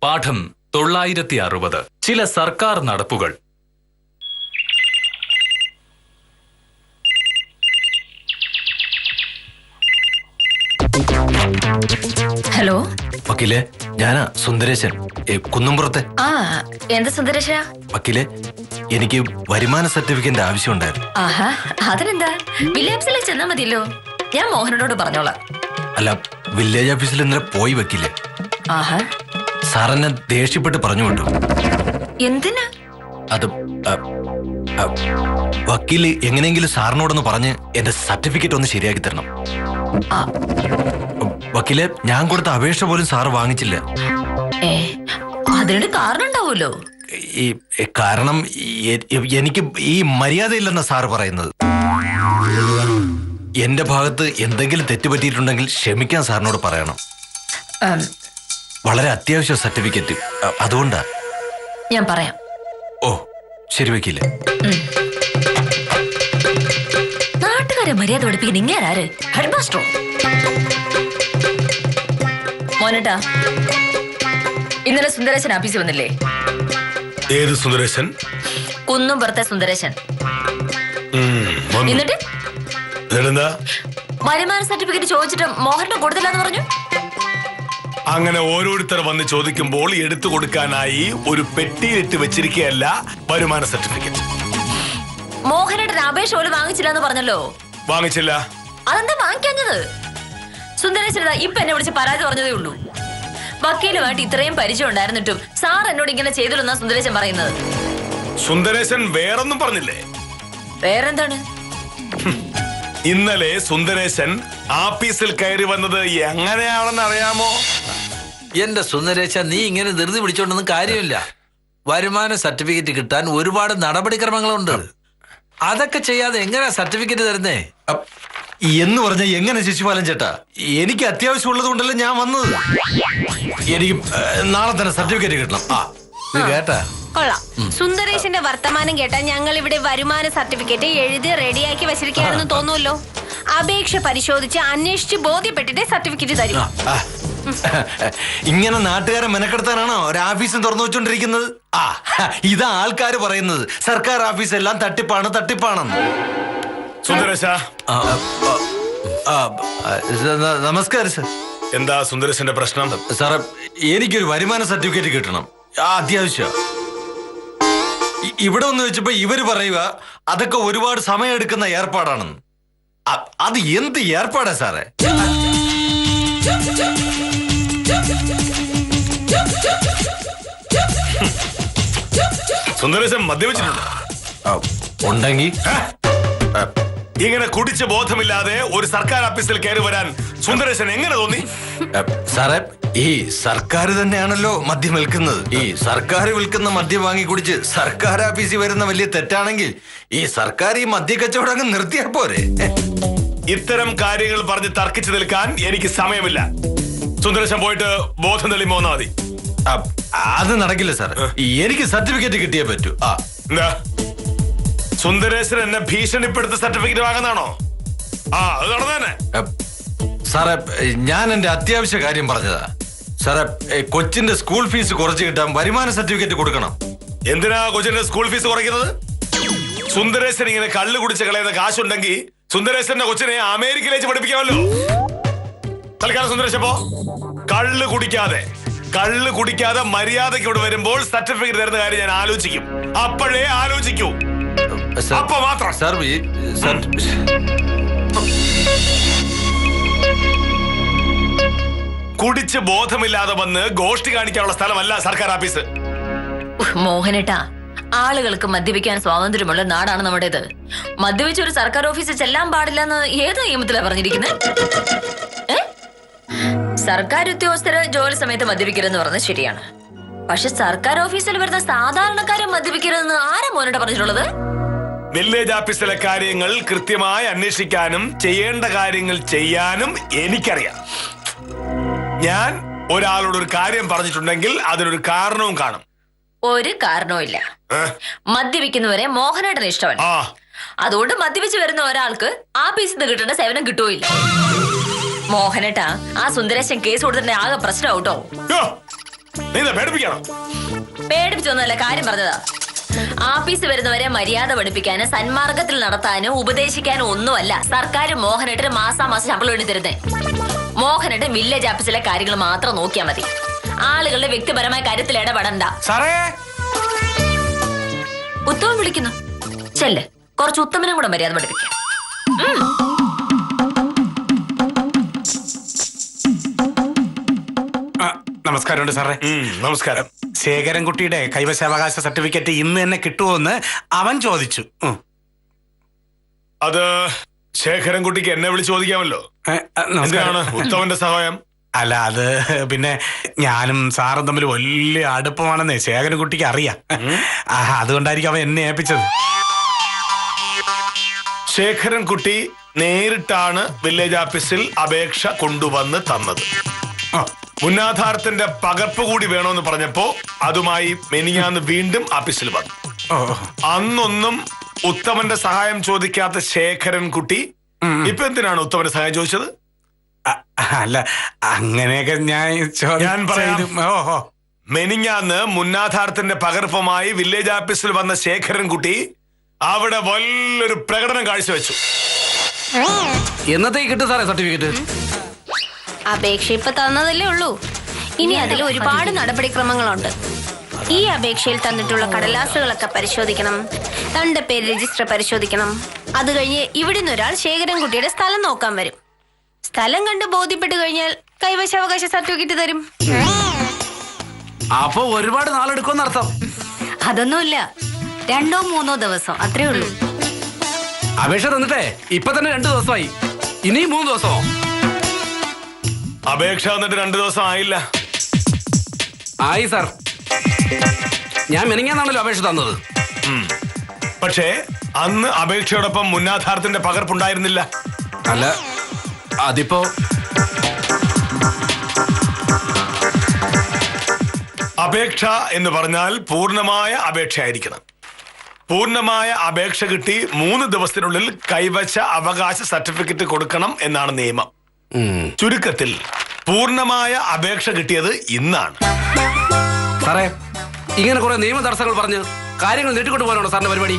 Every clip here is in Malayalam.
പാഠം 960 ചില സർക്കാർ നടപ്പുകൾ. ഹലോ വക്കീലെ, ഞാനാ സുന്ദരേശൻ, കുന്നുംപുറത്തെ. എന്താ സുന്ദരേശ? വക്കീലെ, എനിക്ക് വരുമാന സർട്ടിഫിക്കറ്റ് ആവശ്യമുണ്ടായിരുന്നു. ആഹാ, അതിനെന്താ, വില്ലേജിലേക്ക് ചെന്നാ മതിയല്ലോ. ഞാൻ മോഹനോട് പറഞ്ഞോളാം. അല്ല, വില്ലേജ് ഓഫീസിൽ ഇന്നലെ പോയി വക്കീലെ. ആഹാ, സാറെന്നെ ദേഷ്യപ്പെട്ട് പറഞ്ഞു വിട്ടു. എന്തിനാ? അത് വക്കീല് എങ്ങനെയെങ്കിലും സാറിനോടൊന്ന് പറഞ്ഞ് എന്റെ സർട്ടിഫിക്കറ്റ് ഒന്ന് ശരിയാക്കി തരണം. വക്കീലെ, ഞാൻ കൊടുത്ത അപേക്ഷ പോലും സാറ് വാങ്ങിച്ചില്ല. അതിനൊരു കാരണം ഉണ്ടാവുമല്ലോ. കാരണം എനിക്ക് ഈ മര്യാദയില്ലെന്ന സാറ് പറയുന്നത്. എന്റെ ഭാഗത്ത് എന്തെങ്കിലും തെറ്റുപറ്റിയിട്ടുണ്ടെങ്കിൽ ക്ഷമിക്കാൻ സാറിനോട് പറയണം. വളരെ അത്യാവശ്യ സർട്ടിഫിക്കറ്റ്, അതുകൊണ്ടാ. ഞാൻ പറയാം. ഓ ശരി വക്കീലെ. നാട്ടുകാരെ മര്യാദ പഠിപ്പിക്കുന്ന ഇങ്ങാര്? ഹെഡ് മാസ്റ്ററോ? മോനട്ടാ, ഇന്നലെ സുന്ദരേശൻ ഓഫീസിൽ വന്നില്ലേ? ഏത് സുന്ദരേശൻ? കുന്നുംപുറത്തെ സുന്ദരേശൻ. എന്നിട്ട് വരുമാന സർട്ടിഫിക്കറ്റ് ചോദിച്ചിട്ട് മോഹന്റെ കൊടുത്തില്ലെന്ന് പറഞ്ഞു. അങ്ങനെ ഓരോരുത്തർ വന്ന് ചോദിക്കുമ്പോൾ എടുത്തു കൊടുക്കാനായി ഒരു പെട്ടിയിലിട്ട് വെച്ചിരിക്കുകയല്ല വരുമാന സർട്ടിഫിക്കറ്റ്. മോഹനയുടെ അപേക്ഷ പോലും വാങ്ങിച്ചില്ലെന്ന് പറഞ്ഞല്ലോ. വാങ്ങിച്ചില്ല. അതെന്താ വാങ്ങിക്കാഞ്ഞത്? സുന്ദരേശൻ ഇപ്പൊ എന്നെ വിളിച്ച് പരാതി പറഞ്ഞതേ ഉള്ളൂ. വക്കീലുമായിട്ട് ഇത്രയും പരിചയം ഉണ്ടായിരുന്നിട്ടും സാർ എന്നോട് ഇങ്ങനെ ചെയ്തില്ലെന്നാ സുന്ദരേശൻ പറയുന്നത്. സുന്ദരേശൻ വേറൊന്നും പറഞ്ഞില്ലേ? വേറെന്താണ്? ഇന്നലെ സുന്ദരേശൻ ആഫീസിൽ കയറി വന്നത് എങ്ങനെയാണെന്ന് അറിയാമോ? എന്റെ സുന്ദരേശ, നീ ഇങ്ങനെ ധൃതി പിടിച്ചോണ്ടൊന്നും കാര്യമില്ല. വരുമാന സർട്ടിഫിക്കറ്റ് കിട്ടാൻ ഒരുപാട് നടപടിക്രമങ്ങളുണ്ട്. അതൊക്കെ ചെയ്യാതെ എങ്ങനെയാ സർട്ടിഫിക്കറ്റ് തരുന്നേ? എന്ന് പറഞ്ഞ എങ്ങനെ ശിശുപാലൻ ചേട്ടാ? എനിക്ക് അത്യാവശ്യം ഉള്ളത് കൊണ്ടല്ലേ ഞാൻ വന്നത്. എനിക്ക് നാളെ തന്നെ സർട്ടിഫിക്കറ്റ് കിട്ടണം. ഇത് കേട്ടാ? കൊള്ളാം. സുന്ദരേശന്റെ വർത്തമാനം കേട്ടാ ഞങ്ങൾ ഇവിടെ വരുമാന സർട്ടിഫിക്കറ്റ് എഴുതി റെഡിയാക്കി വെച്ചിരിക്കുകയാണെന്ന് തോന്നുമല്ലോ. അപേക്ഷ പരിശോധിച്ച് അന്വേഷിച്ച് ബോധ്യപ്പെട്ടിട്ട് സർട്ടിഫിക്കറ്റ് തരും. ഇങ്ങനെ നാട്ടുകാരെ മെനക്കെടുത്താനാണോ ഒരു ഓഫീസും തുറന്നു വെച്ചോണ്ടിരിക്കുന്നത്? ഇതാ ആൾക്കാര് പറയുന്നത്, സർക്കാർ ഓഫീസ് എല്ലാം തട്ടിപ്പാണെന്ന്. സുന്ദരേശ, നമസ്കാരം സർ. എന്താ സുന്ദരേശന്റെ പ്രശ്നം? സാറേ, എനിക്കൊരു വരുമാന സർട്ടിഫിക്കറ്റ് കിട്ടണം, അത്യാവശ്യം. ഇവിടെ ഒന്ന് വെച്ചപ്പോ ഇവര് പറയുക അതൊക്കെ ഒരുപാട് സമയമെടുക്കുന്ന ഏർപ്പാടാണെന്ന്. അത് എന്ത് ഏർപ്പാടാ സാറേ? സുന്ദരേശൻ മദ്യപിച്ചിട്ടുണ്ട്? ഉണ്ടെങ്കിൽ ഇങ്ങനെ കുടിച്ച് ബോധമില്ലാതെ ഒരു സർക്കാർ ഓഫീസിൽ കയറി വരാൻ സുന്ദരേശൻ എങ്ങനെ തോന്നി? സാറേ, ഈ സർക്കാർ തന്നെയാണല്ലോ മദ്യം വിൽക്കുന്നത്. ഈ സർക്കാർ വിൽക്കുന്ന മദ്യം വാങ്ങി കുടിച്ച് സർക്കാർ ഓഫീസിൽ വരുന്ന വലിയ തെറ്റാണെങ്കിൽ ഈ സർക്കാർ ഈ മദ്യ കച്ചവടം അങ്ങ് നിർത്തിയാ പോരെ? ഇത്തരം കാര്യങ്ങൾ പറഞ്ഞ് തർക്കിച്ചു നിൽക്കാൻ എനിക്ക് സമയമില്ല. സുന്ദരേശൻ പോയിട്ട് ബോധം തെളിയുമ്പോ വന്നാ മതി. അത് നടക്കില്ല സാർ, എനിക്ക് സർട്ടിഫിക്കറ്റ് കിട്ടിയേ പറ്റൂ. എന്താ സുന്ദരേശൻ എന്നെ ഭീഷണിപ്പെടുത്ത സർട്ടിഫിക്കറ്റ് വാങ്ങുന്നതാണോ? അത് നടന്നതന്നെ. സാറേ, ഞാൻ എന്റെ അത്യാവശ്യ കാര്യം പറഞ്ഞതാ. സാറേ, കൊച്ചിന്റെ സ്കൂൾ ഫീസ് കുറച്ച് കിട്ടാൻ വരുമാന സർട്ടിഫിക്കറ്റ് കൊടുക്കണം. എന്തിനാ കൊച്ചിന്റെ സ്കൂൾ ഫീസ് കുറയ്ക്കുന്നത്? സുന്ദരേശൻ ഇങ്ങനെ കള്ള് കുടിച്ച് കളയുന്ന കാശുണ്ടെങ്കിൽ സുന്ദരേശന്റെ കൊച്ചിനെ അമേരിക്കയിലേക്ക് പഠിപ്പിക്കാമല്ലോ. തൽക്കാലം സുന്ദരേശൻ പോ. കള്ള് കുടിക്കാതെ മര്യാദയ്ക്ക് ഇവിടെ വരുമ്പോൾ സർട്ടിഫിക്കറ്റ് തരുന്ന കാര്യം ഞാൻ ആലോചിക്കും. അപ്പോഴേ ആലോചിക്കൂ, അപ്പൊ മാത്രം. സാർ, കുടിച്ച് ബോധമില്ലാതെ വന്ന് ഗോഷ്ടി കാണിക്കാനുള്ള സ്ഥലമല്ല സർക്കാർ ഓഫീസ്. മോഹനേട്ടാ, ആളുകൾക്ക് മദ്യപിക്കാൻ സ്വാതന്ത്ര്യമുള്ള നാടാണ് നമ്മുടേത്. മദ്യപിച്ച് ഒരു സർക്കാർ ഓഫീസിൽ ചെല്ലാൻ പാടില്ലെന്ന് ഏത് നിയമത്തിലാണ് പറഞ്ഞിരിക്കുന്നത്? സർക്കാർ ഉദ്യോഗസ്ഥര് ജോലി സമയത്ത് മദ്യപിക്കരുതെന്ന് പറഞ്ഞത് ശരിയാണ്. പക്ഷെ സർക്കാർ ഓഫീസിൽ വരുന്ന സാധാരണക്കാരെ മദ്യപിക്കരുതെന്ന് ആരാ മോനേട്ടാ പറഞ്ഞിട്ടുള്ളത്? വില്ലേജ് ഓഫീസിലെ കാര്യങ്ങൾ കൃത്യമായി അന്വേഷിക്കാനും ചെയ്യേണ്ട കാര്യങ്ങൾ ചെയ്യാനും എനിക്കറിയാം. ഞാൻ ഒരാളോട് ഒരു കാര്യം പറഞ്ഞിട്ടുണ്ടെങ്കിൽ അതിനൊരു കാരണവും കാണും. ഒരു കാരണവും ഇല്ല. മദ്യപിക്കുന്നവരെ മോഹനേട്ടന് ഇഷ്ടമല്ല. അതുകൊണ്ട് മദ്യപിച്ച് വരുന്ന ഒരാൾക്ക് ആ പീസിൽ നിന്ന് കിട്ടേണ്ട സേവനം കിട്ടുകയില്ല. മോഹനേട്ടാ, ആ സുന്ദരേശൻ കേസ് കൊടുത്തിട്ട് ആകെ പ്രശ്നമാവും കേട്ടോ. നീ പേടിപ്പിക്കണം. പേടിപ്പിച്ചൊന്നുമല്ല, കാര്യം പറഞ്ഞതാ. ആഫീസ് വരുന്നവരെ മര്യാദ പഠിപ്പിക്കാനും സന്മാർഗത്തിൽ നടത്താനും ഉപദേശിക്കാനും ഒന്നുമല്ല സർക്കാർ മോഹനേട്ടന് മാസാമാസം ശമ്പളം എഴുതി തരുന്നേ. മോഹനേട്ടൻ വില്ലേജ് ഓഫീസിലെ കാര്യങ്ങൾ മാത്രം നോക്കിയാൽ മതി. ആളുകളുടെ വ്യക്തിപരമായ കാര്യത്തിൽ ഇടപെടണ്ട. ഉത്തമൻ വിളിക്കുന്നു. ചെല്ല്, കുറച്ച് ഉത്തമനും കൂടെ മര്യാദ പഠിപ്പിക്കാം. നമസ്കാരമുണ്ട് സാറേ. നമസ്കാരം. ശേഖരൻകുട്ടിയുടെ കൈവശാവകാശ സർട്ടിഫിക്കറ്റ് ഇന്ന് തന്നെ കിട്ടുമോന്ന് അവൻ ചോദിച്ചു. അത് ശേഖരൻകുട്ടിക്ക് എന്നെ വിളിച്ച് ചോദിക്കാമല്ലോ. എന്തിനാണ് ഉത്തമന്റെ സഹായം? അല്ല, അത് പിന്നെ ഞാനും സാറും തമ്മിൽ വലിയ അടുപ്പമാണെന്ന് ശേഖരൻകുട്ടിക്ക് അറിയാം. അതുകൊണ്ടായിരിക്കും അവൻ എന്നെ ഏൽപ്പിച്ചത്. ശേഖരൻകുട്ടി നേരിട്ടാണ് വില്ലേജ് ഓഫീസിൽ അപേക്ഷ കൊണ്ടുവന്ന് തന്നത്. മുന്നാധാരത്തിന്റെ പകർപ്പ് കൂടി വേണമെന്ന് പറഞ്ഞപ്പോ അതുമായി മെനിഞ്ഞാന്ന് വീണ്ടും ഓഫീസിൽ വന്നു. അന്നൊന്നും ഉത്തമന്റെ സഹായം ചോദിക്കാത്ത ശേഖരൻകുട്ടി ഇപ്പൊ എന്തിനാണ് ഉത്തമന്റെ സഹായം ചോദിച്ചത്? അല്ല, അങ്ങനെയൊക്കെ ഞാൻ പറയാം. മെനിഞ്ഞാന്ന് മുന്നാധാരത്തിന്റെ പകർപ്പുമായി വില്ലേജ് ഓഫീസിൽ വന്ന ശേഖരൻകുട്ടി അവിടെ വലിയൊരു പ്രകടനം കാഴ്ചവെച്ചു. എന്നത്തേക്ക് കിട്ടും സാറേ സർട്ടിഫിക്കറ്റ്? അപേക്ഷ ഇപ്പൊ തന്നതല്ലേ ഉള്ളൂ. ഇനി അതിൽ ഒരുപാട് നടപടിക്രമങ്ങളുണ്ട്. ഈ അപേക്ഷയിൽ തന്നിട്ടുള്ള കടലാസുകളൊക്കെ പരിശോധിക്കണം, തന്റെ പേര് രജിസ്റ്റർ പരിശോധിക്കണം. അത് കഴിഞ്ഞ് ഇവിടുന്ന് ഒരാൾ ശേഖരൻകുട്ടിയുടെ സ്ഥലം നോക്കാൻ വരും. സ്ഥലം കണ്ട് ബോധ്യപ്പെട്ട് കഴിഞ്ഞാൽ കൈവശാവകാശ സർട്ടിഫിക്കറ്റ് തരും. അപ്പൊ ഒരുപാട് നാളെടുക്കുമെന്നർത്ഥം? അതൊന്നുമില്ല, 2-3 ദിവസം അത്രേ ഉള്ളൂ. അപേക്ഷ തന്നിട്ടേ ഇപ്പൊ തന്നെ 2 ദിവസമായി. ഇനിയും 3 ദിവസമോ? അപേക്ഷ തന്നിട്ട് 2 ദിവസം ആയില്ല. ആയി സാർ, ഞാൻ മെനിങ്ങാന്നാണല്ലോ അപേക്ഷ തന്നത്. പക്ഷേ അന്ന് അപേക്ഷയോടൊപ്പം മുന്നാധാരത്തിന്റെ പകർപ്പുണ്ടായിരുന്നില്ല. അല്ല, അതിപ്പോ അപേക്ഷ എന്ന് പറഞ്ഞാൽ പൂർണ്ണമായ അപേക്ഷയായിരിക്കണം. പൂർണ്ണമായ അപേക്ഷ കിട്ടി 3 ദിവസത്തിനുള്ളിൽ കൈവശ അവകാശ സർട്ടിഫിക്കറ്റ് കൊടുക്കണം എന്നാണ് നിയമം. ചുരുക്കത്തിൽ പൂർണ്ണമായ അപേക്ഷ കിട്ടിയത് ഇന്നാണ്. സാറേ, ഇങ്ങനെ കുറെ നിയമ തടസ്സങ്ങൾ പറഞ്ഞ് കാര്യങ്ങൾ നീട്ടിക്കൊണ്ടു പോകാനാണോ സാറിന്റെ പരിപാടി?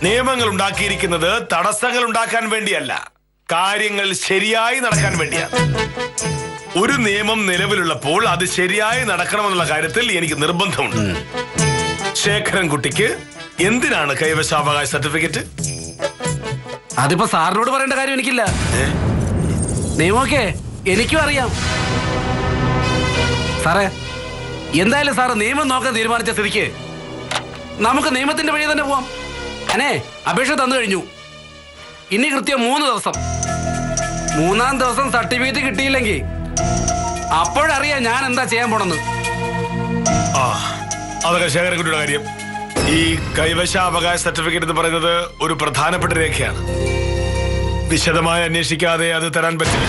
നിയമങ്ങൾ ഉണ്ടാക്കിയിരിക്കുന്നത് തടസ്സങ്ങൾ ഉണ്ടാക്കാൻ വേണ്ടിയല്ല, കാര്യങ്ങൾ ശരിയായി നടക്കാൻ വേണ്ടിയാണ്. ഒരു നിയമം നിലവിലുള്ളപ്പോൾ അത് ശരിയായി നടക്കണമെന്നുള്ള കാര്യത്തിൽ എനിക്ക് നിർബന്ധമുണ്ട്. ശേഖരൻകുട്ടിക്ക് എന്തിനാണ് കൈവശാവകാശ സർട്ടിഫിക്കറ്റ്? അതിപ്പോ സാറിനോട് പറയേണ്ട കാര്യം എനിക്കില്ല. നിയമമൊക്കെ എനിക്കും അറിയാം. സാറേ, എന്തായാലും സാറ് നിയമം നോക്കാൻ തീരുമാനിച്ച സ്ഥിതിക്ക് നമുക്ക് നിയമത്തിന്റെ വഴി തന്നെ പോവാം. അനേ, അപേക്ഷ തന്നു കഴിഞ്ഞു. ഇനി കൃത്യം 3 ദിവസം. 3-ാം ദിവസം സർട്ടിഫിക്കറ്റ് കിട്ടിയില്ലെങ്കിൽ അപ്പോഴറിയാം ഞാൻ എന്താ ചെയ്യാൻ പോണെന്ന്. അതൊക്കെ ശേഖരൻകുട്ടിയുടെ കാര്യം. ഈ കൈവശാവകാശ സർട്ടിഫിക്കറ്റ് എന്ന് പറയുന്നത് ഒരു പ്രധാനപ്പെട്ട രേഖയാണ്. വിശദമായി അന്വേഷിക്കാതെ അത് തരാൻ പറ്റില്ല.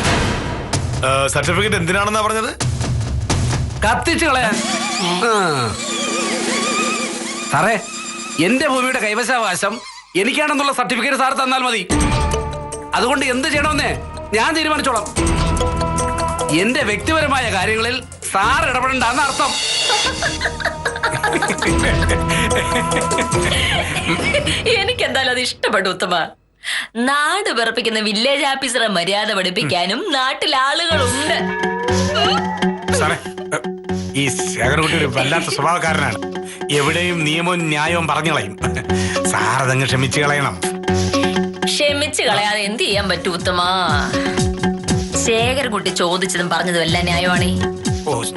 സർട്ടിഫിക്കറ്റ് എന്തിനാണെന്നാ പറഞ്ഞത്? കത്തിച്ചു കളയാൻ. സാറേ, എന്റെ ഭൂമിയുടെ കൈവശാവകാശം എനിക്കാണെന്നുള്ള സർട്ടിഫിക്കറ്റ് സാർ തന്നാൽ മതി. അതുകൊണ്ട് എന്ത് ചെയ്യണമെന്നേ ഞാൻ തീരുമാനിച്ചോളാം. എന്റെ വ്യക്തിപരമായ കാര്യങ്ങളിൽ സാർ ഇടപെടണ്ടെന്ന് അർത്ഥം. എനിക്കെന്തായാലും അത് ഇഷ്ടപ്പെട്ടു ഉത്തമ. നാട് വിറപ്പിക്കുന്ന വില്ലേജ് ഓഫീസറെ മര്യാദ പഠിപ്പിക്കാനും നാട്ടിൽ ആളുകളുണ്ട്. സാറേ, ഈ ശേഖരൻകുട്ടി ഒരു വല്ലാത്ത സ്വഭാവക്കാരനാണ്. എവിടെയും നിയമവും ന്യായവും പറഞ്ഞു കളയും. സാറതങ്ങ് ക്ഷമിച്ചു കളയണം. ക്ഷമിച്ചു കളയാതെ എന്ത് ചെയ്യാൻ പറ്റൂ ഉത്തമ? ശേഖരൻകുട്ടി ചോദിച്ചതും പറഞ്ഞതും എല്ലാം ന്യായമാണേ.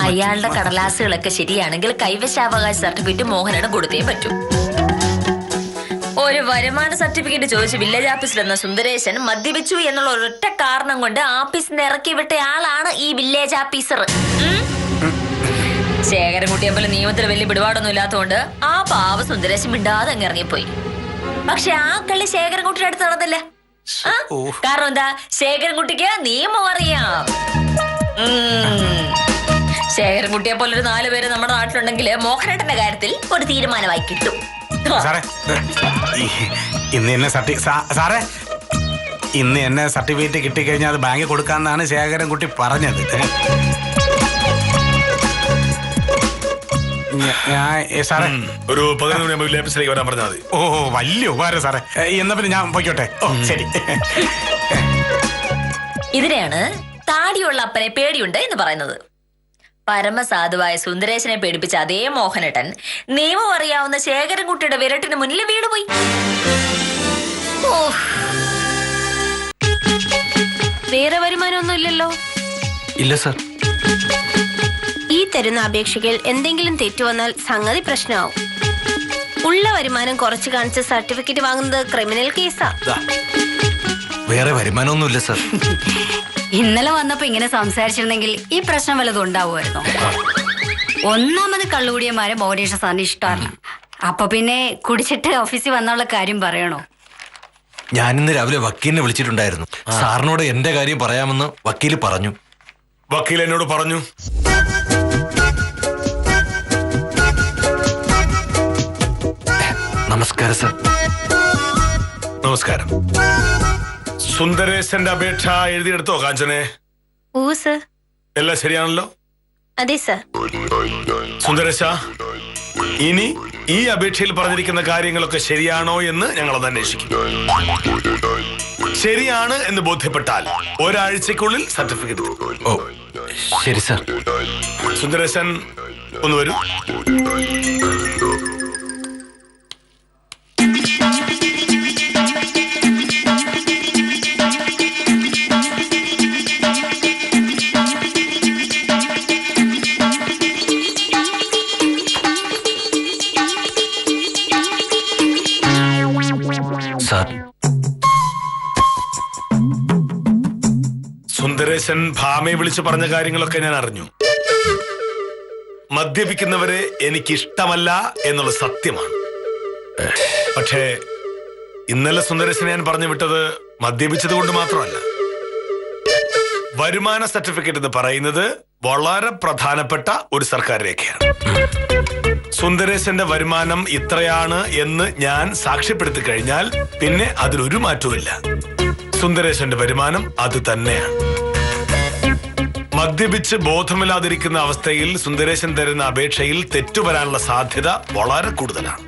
അയാളുടെ കടലാസുകളൊക്കെ ശരിയാണെങ്കിൽ കൈവശാവകാശ സർട്ടിഫിക്കറ്റ് മോഹനോട് കൊടുത്തേ പറ്റൂ. ഒരു വരുമാന സർട്ടിഫിക്കറ്റ് ചോദിച്ച് വില്ലേജ് ഓഫീസിൽ എന്ന സുന്ദരേശൻ മദ്യപിച്ചു എന്നുള്ള ഒരൊറ്റ കാരണം കൊണ്ട് ഓഫീസിൽ നിന്ന് ഇറക്കി വിട്ട ആളാണ് ഈ വില്ലേജ് ഓഫീസർ. ശേഖരൻകുട്ടിയെ പോലെ നിയമത്തിൽ വലിയ പിടിപാടൊന്നും ഇല്ലാത്തതുകൊണ്ട് ആ പാവ സുന്ദരേശൻ മിണ്ടാതെ അങ്ങ് ഇറങ്ങിപ്പോയി. പക്ഷെ ആ കളി ശേഖരൻകുട്ടിയുടെ അടുത്ത് നടന്നില്ല. കാരണം എന്താ? ശേഖരൻകുട്ടിക്ക് നിയമം അറിയാം. ശേഖരൻകുട്ടിയെ പോലെ ഒരു 4 പേര് നമ്മുടെ നാട്ടിലുണ്ടെങ്കിൽ മോഹനേട്ടന്റെ കാര്യത്തിൽ ഒരു തീരുമാനമായി കിട്ടും. സാറേ, ഇന്ന് തന്നെ സാറേ, ഇന്ന് എന്നെ സർട്ടിഫിക്കറ്റ് കിട്ടിക്കഴിഞ്ഞാൽ അത് ബാങ്കിൽ കൊടുക്കാമെന്നാണ് ശേഖരൻകുട്ടി പറഞ്ഞത്. സാറേ ഒരു 11 മണിയാകുമ്പോൾ വില്ലേജ് വരാൻ പറഞ്ഞാൽ മതി. ഓ വലിയ ഉപകാരം സാറേ. എന്നാ പിന്നെ ഞാൻ പോയിക്കോട്ടെ. ഓ ശരി. ഇതിനെയാണ് താടിയുള്ള അപ്പനെ പേടിയുണ്ട് എന്ന് പറയുന്നത്. പരമസാധുവായ സുന്ദരേശനെ പേടിപ്പിച്ച അതേ മോഹനേട്ടൻ നിയമം അറിയാവുന്ന ശേഖരൻകുട്ടിയുടെ വിരട്ടിന് മുന്നിൽ വീണുപോയി. വേറെ വരുമാനമൊന്നും ഇല്ലല്ലോ? ഇല്ല സർ. ഈ തരുന്ന അപേക്ഷകൾ എന്തെങ്കിലും തെറ്റു വന്നാൽ സംഗതി പ്രശ്നമാവും. ഉള്ള വരുമാനം കുറച്ച് കാണിച്ച് സർട്ടിഫിക്കറ്റ് വാങ്ങുന്നത് ക്രിമിനൽ കേസാ. വേറെ വരുമാനമൊന്നുമില്ല സർ. ഇന്നലെ വന്നപ്പോ ഇങ്ങനെ സംസാരിച്ചിരുന്നെങ്കിൽ ഈ പ്രശ്നം വല്ലതും ഉണ്ടാവുമായിരുന്നു. ഒന്നാമത് കള്ളുകൂടിയന്മാരെ മോനേഷ സാറിന് ഇഷ്ടമല്ല. അപ്പൊ പിന്നെ കുടിച്ചിട്ട് ഓഫീസിൽ വന്നുള്ള കാര്യം പറയണോ? ഞാനിന്ന് രാവിലെ വക്കീലിനെ വിളിച്ചിട്ടുണ്ടായിരുന്നു. സാറിനോട് എന്റെ കാര്യം പറയാമെന്ന് വക്കീല് പറഞ്ഞു. വക്കീൽ എന്നോട് പറഞ്ഞു. നമസ്കാരം സർ. നമസ്കാരം. സുന്ദരേശന്റെ അപേക്ഷ എഴുതിയെടുത്തോ കാഞ്ചനെ? ഓ സർ. എല്ലാം ശരിയാണല്ലോ? അതെ സർ. സുന്ദരേശ, ഇനി ഈ അപേക്ഷയിൽ പറഞ്ഞിരിക്കുന്ന കാര്യങ്ങളൊക്കെ ശരിയാണോ എന്ന് ഞങ്ങളത് അന്വേഷിക്കും. ശരിയാണ് എന്ന് ബോധ്യപ്പെട്ടാൽ ഒരാഴ്ചക്കുള്ളിൽ സർട്ടിഫിക്കറ്റ്. ഓ ശരി സർ. സുന്ദരേശൻ ഒന്ന് വരൂ. സുന്ദരേശൻ ഭാമയെ വിളിച്ചു പറഞ്ഞ കാര്യങ്ങളൊക്കെ ഞാൻ അറിഞ്ഞു. മദ്യപിക്കുന്നവരെ എനിക്കിഷ്ടമല്ല എന്നുള്ള സത്യമാണ്. പക്ഷേ ഇന്നലെ സുന്ദരേശനെ ഞാൻ പറഞ്ഞു വിട്ടത് മദ്യപിച്ചത് കൊണ്ട് മാത്രമല്ല. വരുമാന സർട്ടിഫിക്കറ്റ് എന്ന് പറയുന്നത് വളരെ പ്രധാനപ്പെട്ട ഒരു സർക്കാർ രേഖയാണ്. സുന്ദരേശന്റെ വരുമാനം ഇത്രയാണ് എന്ന് ഞാൻ സാക്ഷ്യപ്പെടുത്തി കഴിഞ്ഞാൽ പിന്നെ അതിലൊരു മാറ്റവുമില്ല. സുന്ദരേശന്റെ വരുമാനം അത് തന്നെയാണ്. മദ്യപിച്ച് ബോധമില്ലാതിരിക്കുന്ന അവസ്ഥയിൽ സുന്ദരേശൻ തരുന്ന അപേക്ഷയിൽ തെറ്റുവരാനുള്ള സാധ്യത വളരെ കൂടുതലാണ്.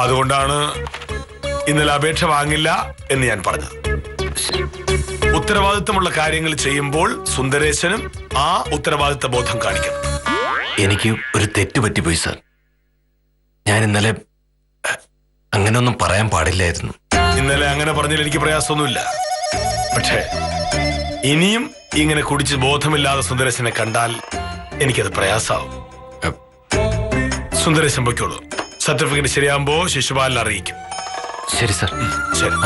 അതുകൊണ്ടാണ് ഇന്നലെ അപേക്ഷ വാങ്ങില്ല എന്ന് ഞാൻ പറഞ്ഞത്. ഉത്തരവാദിത്തമുള്ള കാര്യങ്ങൾ ചെയ്യുമ്പോൾ സുന്ദരേശനും ആ ഉത്തരവാദിത്ത ബോധം കാണിക്കണം. എനിക്ക് ഒരു തെറ്റ് പറ്റിപ്പോയി സാർ. ഞാൻ ഇന്നലെ അങ്ങനെയൊന്നും പറയാൻ പാടില്ലായിരുന്നു. ഇന്നലെ അങ്ങനെ പറഞ്ഞാൽ എനിക്ക് പ്രയാസമൊന്നുമില്ല. പക്ഷേ ഇനിയും ഇങ്ങനെ കുടിച്ച് ബോധമില്ലാതെ സുന്ദരേശനെ കണ്ടാൽ എനിക്കത് പ്രയാസാവും. സുന്ദരേശൻ പൊയ്ക്കോളൂ. സർട്ടിഫിക്കറ്റ് ശരിയാകുമ്പോ ശിശുപാലൻ അറിയിക്കും. ശരി സാർ. ശരി.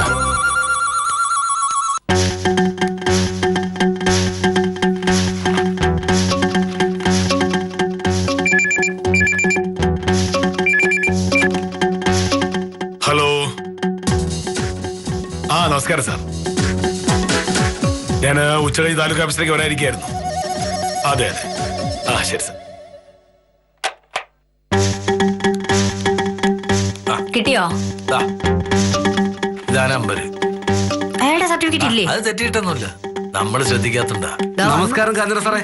ഹലോ. നമസ്കാരം സാർ. ഞാൻ ഉച്ചകഴിഞ്ഞ് താലൂക്ക് ഓഫീസിലേക്ക് വരാനിരിക്കായിരുന്നു. അതെ അതെ. ശരി സാർ. കിട്ടിയോ? ഇതാ നമ്പർ. അയാളുടെ സർട്ടിഫിക്കറ്റ് ഇല്ലേ? അത് തെറ്റിയിട്ടൊന്നുമില്ല, നമ്മൾ ശ്രദ്ധിക്കാത്തുണ്ടാ. നമസ്കാരം കാഞ്ചന സാറേ.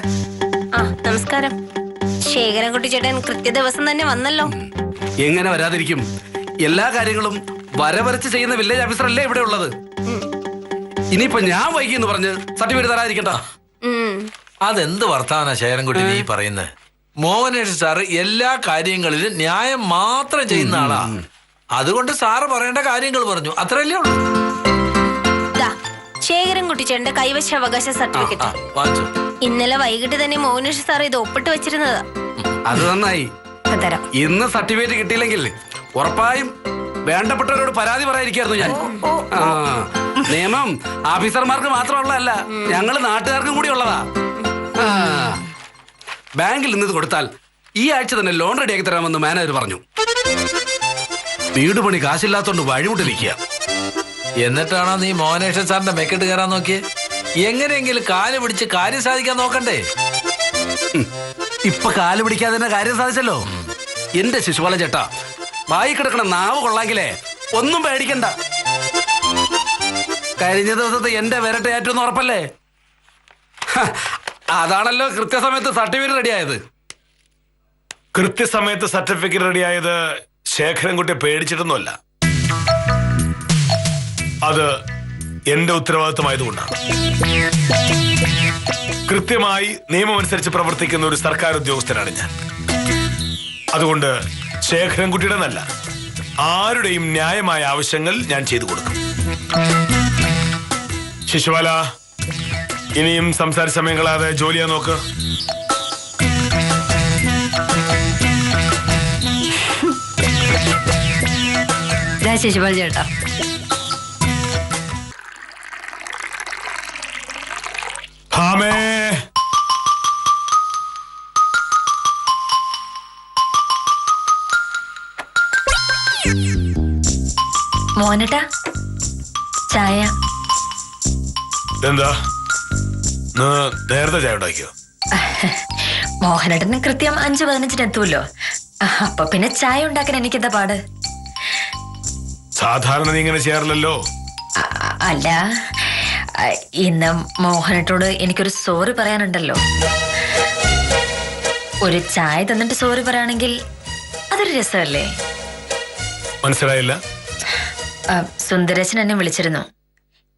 നമസ്കാരം. ശേഖരൻകുട്ടി ചേട്ടൻ കൃത്യ ദിവസം തന്നെ വന്നല്ലോ. എങ്ങനെ വരാതിരിക്കും? എല്ലാ കാര്യങ്ങളും വരവരച്ച് ചെയ്യുന്ന വില്ലേജ് ഓഫീസർ അല്ലേ ഇവിടെ ഉള്ളത്. ഇനിയിപ്പോ ഞാൻ വൈകിന്ന് പറഞ്ഞ് സർട്ടിഫിക്കറ്റ് തരാതിരിക്കണ്ട. അതെന്ത് വർത്താന ശേഖരൻകുട്ടി നീ പറയുന്നത്? മോഹനേഷ് സാറ് എല്ലാ കാര്യങ്ങളിലും ന്യായം മാത്രം ചെയ്യുന്ന ആളാ. അതുകൊണ്ട് സാറ് പറയേണ്ട കാര്യങ്ങൾ പറഞ്ഞു, അത്രയല്ലേ ഉള്ളൂ. ശേഖരൻകുട്ടി ചേട്ടന്റെ കൈവശാവകാശ സർട്ടിഫിക്കറ്റ് ഇന്നലെ വൈകിട്ട് തന്നെ മോഹനേഷ് സാർ ഇത് ഒപ്പിട്ട് വെച്ചിരുന്നത്. അത് നന്നായി. ഇന്ന് സർട്ടിഫിക്കറ്റ് കിട്ടിയില്ലെങ്കിൽ ഉറപ്പായും വേണ്ടപ്പെട്ടവരോട് പരാതി പറയാതിരിക്കായിരുന്നു ഞാൻ. നിയമം ഓഫീസർമാർക്ക് മാത്രമുള്ളതല്ല, ഞങ്ങൾ നാട്ടുകാർക്കും കൂടി ഉള്ളതാ. ബാങ്കിൽ നിന്ന് ഇത് കൊടുത്താൽ ഈ ആഴ്ച തന്നെ ലോൺ റെഡിയാക്കി തരാമെന്ന് മാനേജർ പറഞ്ഞു. വീട് പണി കാശില്ലാത്തോണ്ട് വഴിമുട്ടിരിക്കുക. എന്നിട്ടാണോ നീ മോഹനേഷൻ സാറിന്റെ മെക്കെട്ട് കയറാൻ നോക്കിയേ? എങ്ങനെയെങ്കിലും കാല് പിടിച്ച് കാര്യം സാധിക്കാൻ നോക്കണ്ടേ? ഇപ്പൊ കാല് പിടിക്കാതെ തന്നെ കാര്യം സാധിച്ചല്ലോ. എന്റെ ശിശുപാല ചേട്ടാ, വായി കിടക്കണ നാവ് കൊള്ളാങ്കിലേ ഒന്നും പേടിക്കണ്ട. കഴിഞ്ഞ ദിവസത്തെ എന്റെ വിരട്ടയാറ്റെന്ന് ഉറപ്പല്ലേ? അതാണല്ലോ കൃത്യസമയത്ത് സർട്ടിഫിക്കറ്റ് റെഡിയായത്. കൃത്യസമയത്ത് സർട്ടിഫിക്കറ്റ് റെഡിയായത് ശേഖരൻകുട്ടിയെ പേടിച്ചിട്ടൊന്നുമല്ല, അത് എന്റെ ഉത്തരവാദിത്തമായതുകൊണ്ടാണ്. കൃത്യമായി നിയമമനുസരിച്ച് പ്രവർത്തിക്കുന്ന ഒരു സർക്കാർ ഉദ്യോഗസ്ഥനാണ് ഞാൻ. അതുകൊണ്ട് ശേഖരൻകുട്ടിയുടെ നല്ല ആരുടെയും ന്യായമായ ആവശ്യങ്ങൾ ഞാൻ ചെയ്തു കൊടുക്കും. ശിശുപാല, ഇനിയും സംസാരിച്ച സമയം കളയാതെ ജോലിയാ നോക്ക്. ശിശുപാൽ ചേട്ടാ, ഭാമേ, മോനട്ടാ ചായ. എന്താ നേരത്തെ ചായ ഉണ്ടാക്കിയോ? മോഹനേട്ടന് കൃത്യം 5:15 എത്തുമല്ലോ. അപ്പൊ പിന്നെ ചായ ഉണ്ടാക്കാൻ എനിക്കെന്താ പാട്? സാധാരണ നീ ഇങ്ങനെ ചെയ്യാറില്ലല്ലോ. അല്ല, ഇന്ന് മോഹനേട്ടോട് എനിക്കൊരു സോറി പറയാനുണ്ടല്ലോ. ഒരു ചായ തന്നിട്ട് സോറി പറയുകയാണെങ്കിൽ അതൊരു രസമല്ലേ? മനസ്സിലായില്ല. സുന്ദരേശൻ എന്നെ വിളിച്ചിരുന്നു.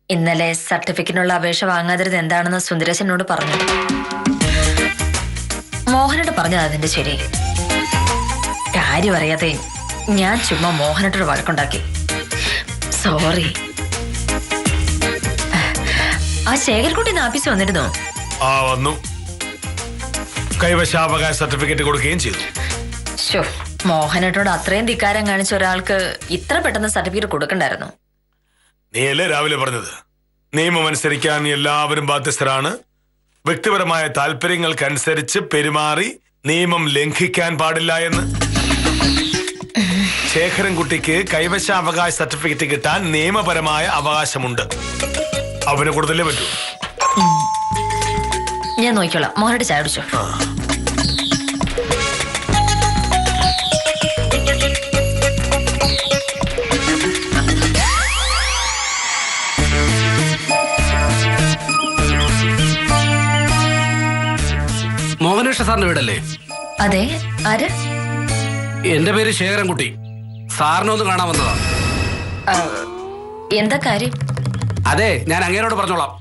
ഇന്നലെ സർട്ടിഫിക്കറ്റിനുള്ള അപേക്ഷ വാങ്ങാതിരുന്നത് എന്താണെന്ന് സുന്ദരേശനോട് പറഞ്ഞു. മോഹനോട് പറഞ്ഞത് അതിന്റെ ശരി. കാര്യം അറിയാതെ ഞാൻ ചുമ്മാ മോഹനോട് വഴക്കുണ്ടാക്കി. സോറി. ആ ശേഖർകുട്ടി ആഫീസ് വന്നിരുന്നോ? ആ വന്നു. കൈവശാവകാശ സർട്ടിഫിക്കറ്റ് കൊടുക്കുകയും ചെയ്തു. മോഹനേട്ടോട് അത്രയും ധിക്കാരം കാണിച്ച ഒരാൾക്ക് ഇത്ര പെട്ടെന്ന് സർട്ടിഫിക്കറ്റ് കൊടുക്കണ്ടായിരുന്നു. നീയല്ലേ രാവിലെ പറഞ്ഞത് നിയമം അനുസരിക്കാൻ എല്ലാവരും ബാധ്യസ്ഥരാണ്, വ്യക്തിപരമായ താല്പര്യങ്ങൾക്കനുസരിച്ച് പെരുമാറി നിയമം ലംഘിക്കാൻ പാടില്ല എന്ന്. ശേഖരൻകുട്ടിക്ക് കൈവശാവകാശ സർട്ടിഫിക്കറ്റ് കിട്ടാൻ നിയമപരമായ അവകാശമുണ്ട്. അവന് കൊടുത്തല്ലേ പറ്റൂ. ഞാൻ നോക്കിക്കോളാം. മോഹനോട് ചായ കുടിച്ചോ. മോഹനകൃഷ്ണ സാറിന്റെ വീടല്ലേ? അതെ. ആര്? എന്റെ പേര് ശേഖരൻകുട്ടി. സാറിനെ ഒന്ന് കാണാൻ വന്നതാ. എന്താ കാര്യം? അതെ, ഞാൻ അങ്ങേരോട് പറഞ്ഞോളാം.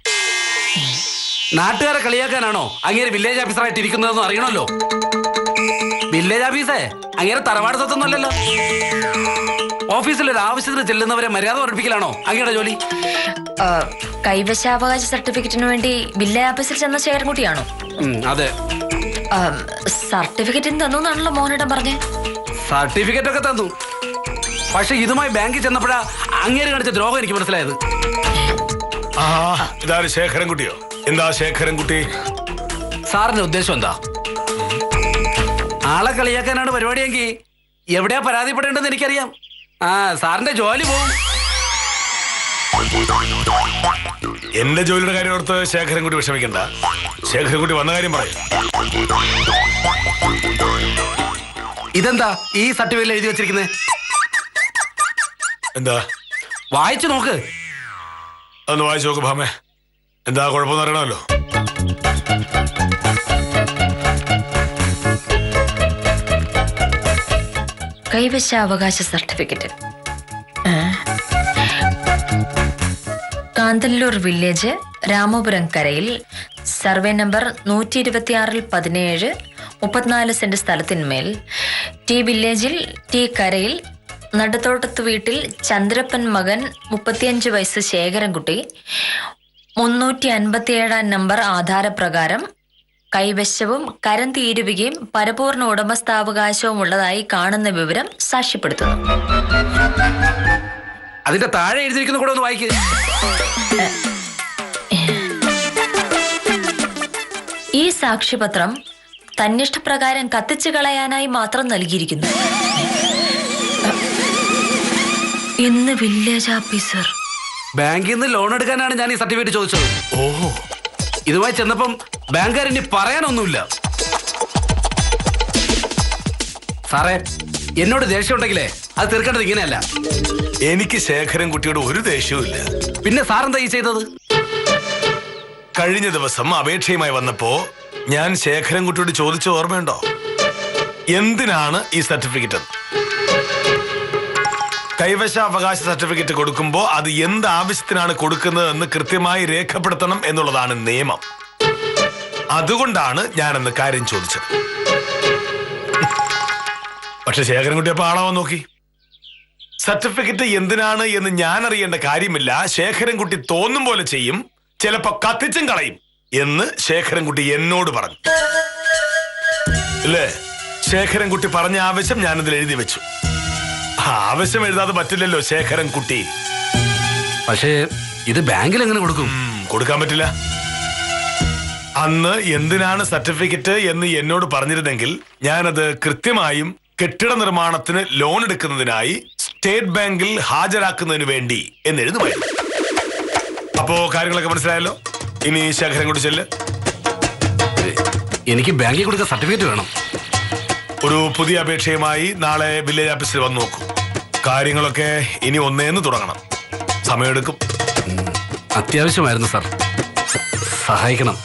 നാട്ടുകാരെ കളിയാക്കാനാണോ അങ്ങേര് വില്ലേജ് ഓഫീസറായിട്ട് ഇരിക്കുന്നതെന്ന് അറിയണമല്ലോ. വില്ലേജ് ഓഫീസേ അങ്ങേരെ തറവാട് സ്വത്തൊന്നുമല്ലല്ലോ. ഓഫീസിൽ ഒരു ആവശ്യത്തിന് ചെല്ലുന്നവരെ മര്യാദ പഠിപ്പിക്കലാണോ അങ്ങയുടെ ജോലി? കൈവശാവകാശ സർട്ടിഫിക്കറ്റിന് വേണ്ടി വില്ലേജ് ഓഫീസിൽ ചെന്ന ശേഖരൻകുട്ടിയാണോ? അതെ. സർട്ടിഫിക്കറ്റ് തന്നൂന്നാണല്ലോ മോഹനേട്ടൻ പറഞ്ഞേ. സർട്ടിഫിക്കറ്റ് ഒക്കെ തന്നു, പക്ഷെ ഇതുമായി ബാങ്കിൽ ചെന്നപ്പോഴാ അങ്ങേര് കാണിച്ച ദ്രോഹം എനിക്ക് മനസ്സിലായത്. ഇതാണ് ശേഖരൻകുട്ടിയോ? എന്താ ശേഖരൻകുട്ടി? സാറിന്റെ ഉദ്ദേശം എന്താ? ആളെ കളിയാക്കാനാണ് പരിപാടിയെങ്കിൽ എവിടെയാ പരാതിപ്പെടേണ്ടതെന്ന് എനിക്കറിയാം. സാറിന്റെ ജോലി പോവും. എന്റെ ജോലിയുടെ കാര്യം ഓർത്ത് ശേഖരൻകുട്ടി വിഷമിക്കണ്ട. ശേഖരൻകുട്ടി വന്ന കാര്യം പറയും. ഇതെന്താ ഈ സർട്ടിഫിക്കറ്റിൽ എഴുതി വെച്ചിരിക്കുന്നത്? എന്താ? വായിച്ചു നോക്ക്. അതൊന്ന് വായിച്ചു നോക്ക് ഭാമേ. എന്താ കുഴപ്പമെന്ന് അറിയണമല്ലോ. കൈവശാവകാശ സർട്ടിഫിക്കറ്റ്. കാന്തല്ലൂർ വില്ലേജ്, രാമപുരം കരയിൽ, സർവേ നമ്പർ 126-17, 34 സെന്റ് സ്ഥലത്തിന്മേൽ, ടി വില്ലേജിൽ ടി കരയിൽ നടുത്തോട്ടത്ത് വീട്ടിൽ ചന്ദ്രപ്പൻ മകൻ 35 വയസ്സ് ശേഖരൻകുട്ടി 357 നമ്പർ ആധാരപ്രകാരം കൈവശവും കരം തീരുവയും പരിപൂർണ ഉടമസ്ഥാവകാശവും ഉള്ളതായി കാണുന്ന വിവരം സാക്ഷ്യപ്പെടുത്തുന്നു. അതിന്റെ താഴെ എഴുതിയിരിക്കുന്ന കൂടെ ഒന്ന് വായിക്കുക. ഈ സാക്ഷ്യപത്രം തന്നിഷ്ടപ്രകാരം കത്തിച്ചു കളയാനായി മാത്രം നൽകിയിരിക്കുന്നു. ഇന്ന് വില്ലേജ് ഓഫീസർ ബാങ്കിൽ നിന്ന് ലോൺ എടുക്കാനാണ് ഞാൻ ഈ സർട്ടിഫിക്കറ്റ് ചോദിച്ചത്. ഓഹോ, ഇതുമായി ചെന്നപ്പം ബാങ്കുകാർ ഇനി പറയാനൊന്നുമില്ല. സാറേ, എന്നോട് ദേഷ്യം ഉണ്ടെങ്കിലേ അത് തീർക്കേണ്ടത് ഇങ്ങനെയല്ല. എനിക്ക് ശേഖരൻകുട്ടിയോട് ഒരു ദേഷ്യവും ഇല്ല. പിന്നെ സാറെന്താ ഈ ചെയ്തത്? കഴിഞ്ഞ ദിവസം അപേക്ഷയുമായി വന്നപ്പോ ഞാൻ ശേഖരൻകുട്ടിയോട് ചോദിച്ച ഓർമ്മയുണ്ടോ, എന്തിനാണ് ഈ സർട്ടിഫിക്കറ്റ്? കൈവശാവകാശ സർട്ടിഫിക്കറ്റ് കൊടുക്കുമ്പോ അത് എന്ത് ആവശ്യത്തിനാണ് കൊടുക്കുന്നതെന്ന് കൃത്യമായി രേഖപ്പെടുത്തണം എന്നുള്ളതാണ് നിയമം. അതുകൊണ്ടാണ് ഞാനെന്ന് കാര്യം ചോദിച്ചത്. പക്ഷെ ശേഖരൻകുട്ടി അപ്പൊ ആളാവാൻ നോക്കി. സർട്ടിഫിക്കറ്റ് എന്തിനാണ് എന്ന് ഞാൻ അറിയേണ്ട കാര്യമില്ല, ശേഖരൻകുട്ടി തോന്നും പോലെ ചെയ്യും, ചിലപ്പോ കത്തിച്ചും കളയും എന്ന് ശേഖരൻകുട്ടി എന്നോട് പറഞ്ഞു. ഇല്ലേ? ശേഖരൻകുട്ടി പറഞ്ഞ ആവശ്യം ഞാനിതിൽ എഴുതി വെച്ചു. ആവശ്യം എഴുതാതെ പറ്റില്ലല്ലോ ശേഖരൻകുട്ടി. പക്ഷേ ഇത് ബാങ്കിൽ എങ്ങനെ കൊടുക്കും? കൊടുക്കാൻ പറ്റില്ല. അന്ന് എന്തിനാണ് സർട്ടിഫിക്കറ്റ് എന്ന് എന്നോട് പറഞ്ഞിരുന്നെങ്കിൽ ഞാനത് കൃത്യമായും കെട്ടിട നിർമ്മാണത്തിന് ലോൺ എടുക്കുന്നതിനായി സ്റ്റേറ്റ് ബാങ്കിൽ ഹാജരാക്കുന്നതിന് വേണ്ടി എന്നെഴുതുമായിരുന്നു. അപ്പോ കാര്യങ്ങളൊക്കെ മനസ്സിലായല്ലോ. ഇനി ശേഖരൻകുട്ടി ചെല്ല്. എനിക്ക് ബാങ്കിൽ കൊടുക്കാൻ സർട്ടിഫിക്കറ്റ് വേണം. ഒരു പുതിയ അപേക്ഷയുമായി നാളെ വില്ലേജ് ഓഫീസിൽ വന്നു നോക്കൂ. കാര്യങ്ങളൊക്കെ ഇനി ഒന്നേന്ന് തുടങ്ങണം. സമയമെടുക്കും. അത്യാവശ്യമായിരുന്നു സാർ, സഹായിക്കണം.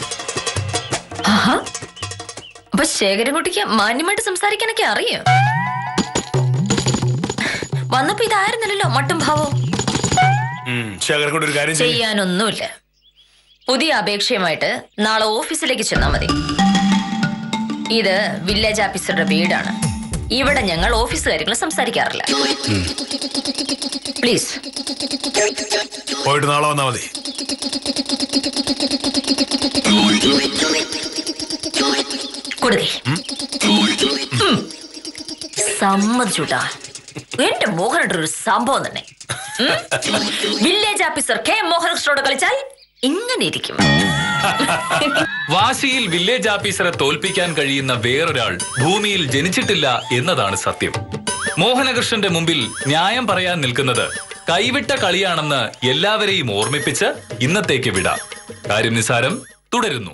അപ്പൊ ശേഖരൻകുട്ടിക്ക് മാന്യമായിട്ട് സംസാരിക്കാനൊക്കെ അറിയോ? വന്നപ്പോ ഇതായിരുന്നല്ലോ മട്ടും ഭാവവും. ശേഖരൻകുട്ടി ഒരു കാര്യം ചെയ്യാനൊന്നുമില്ല. പുതിയ അപേക്ഷയുമായിട്ട് നാളെ ഓഫീസിലേക്ക് ചെന്നാൽ മതി. ഇത് വില്ലേജ് ഓഫീസറുടെ വീടാണ്. ഇവിടെ ഞങ്ങൾ ഓഫീസ് കാര്യങ്ങൾ സംസാരിക്കാറില്ല. പ്ലീസ് പോയിട്ട് നാളെ വന്നാൽ മതി. കൊടുക്കേ. സമ്മതിച്ചുട്ടാ. എന്റെ മോഹനൊരു സംഭവം തന്നെ. വില്ലേജ് ഓഫീസർ കെ മോഹനകൃഷ്ണനോട് കളിച്ചാൽ ഇങ്ങനെ ഇരിക്കും. വാശിയിൽ വില്ലേജ് ഓഫീസറെ തോൽപ്പിക്കാൻ കഴിയുന്ന വേറൊരാൾ ഭൂമിയിൽ ജനിച്ചിട്ടില്ല എന്നതാണ് സത്യം. മോഹനകൃഷ്ണന്റെ മുമ്പിൽ ന്യായം പറയാൻ നിൽക്കുന്നത് കൈവിട്ട കളിയാണെന്ന് എല്ലാവരെയും ഓർമ്മിപ്പിച്ച് ഇന്നത്തേക്ക് വിടാം. കാര്യം നിസാരം തുടരുന്നു.